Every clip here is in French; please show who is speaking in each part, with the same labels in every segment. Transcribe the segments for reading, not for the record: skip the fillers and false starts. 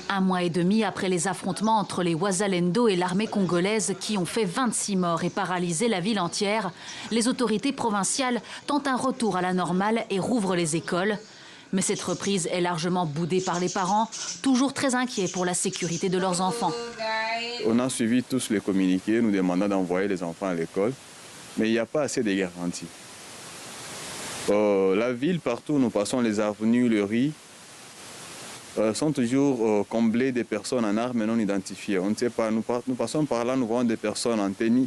Speaker 1: Un mois et demi après les affrontements entre les Wazalendo et l'armée congolaise qui ont fait 26 morts et paralysé la ville entière, les autorités provinciales tentent un retour à la normale et rouvrent les écoles. Mais cette reprise est largement boudée par les parents, toujours très inquiets pour la sécurité de leurs enfants.
Speaker 2: On a suivi tous les communiqués nous demandant d'envoyer les enfants à l'école, mais il n'y a pas assez de garanties. La ville, partout où nous passons, les avenues, le riz, sont toujours comblés de personnes en armes non identifiées. On ne sait pas, nous passons par là, nous voyons des personnes en tenue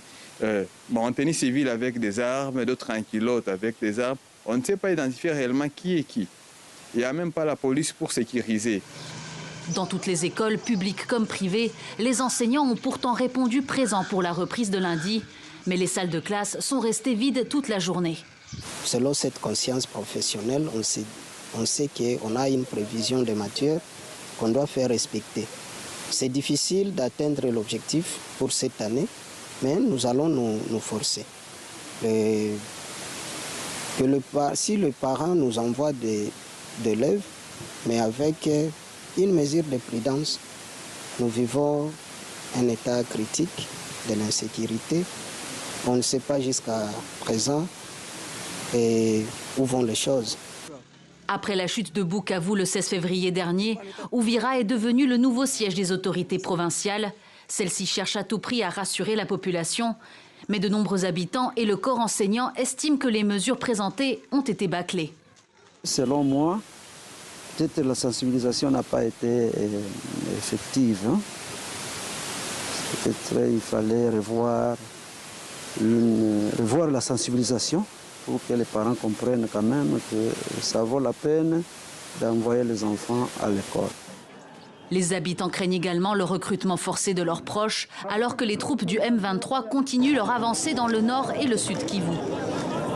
Speaker 2: civile avec des armes, d'autres en culotte avec des armes. On ne sait pas identifier réellement qui est qui. Il n'y a même pas la police pour sécuriser.
Speaker 1: Dans toutes les écoles, publiques comme privées, les enseignants ont pourtant répondu présents pour la reprise de lundi. Mais les salles de classe sont restées vides toute la journée.
Speaker 3: Selon cette conscience professionnelle, on sait qu'on a une prévision de matière qu'on doit faire respecter. C'est difficile d'atteindre l'objectif pour cette année, mais nous allons nous forcer. Si le parent nous envoie des élèves, mais avec une mesure de prudence, nous vivons un état critique de l'insécurité. On ne sait pas jusqu'à présent où vont les choses.
Speaker 1: Après la chute de Bukavu le 16 février dernier, Uvira est devenu le nouveau siège des autorités provinciales. Celles-ci cherchent à tout prix à rassurer la population. Mais de nombreux habitants et le corps enseignant estiment que les mesures présentées ont été bâclées.
Speaker 4: Selon moi, peut-être la sensibilisation n'a pas été effective. Peut-être il fallait revoir la sensibilisation pour que les parents comprennent quand même que ça vaut la peine d'envoyer les enfants à l'école.
Speaker 1: Les habitants craignent également le recrutement forcé de leurs proches, alors que les troupes du M23 continuent leur avancée dans le nord et le sud Kivu.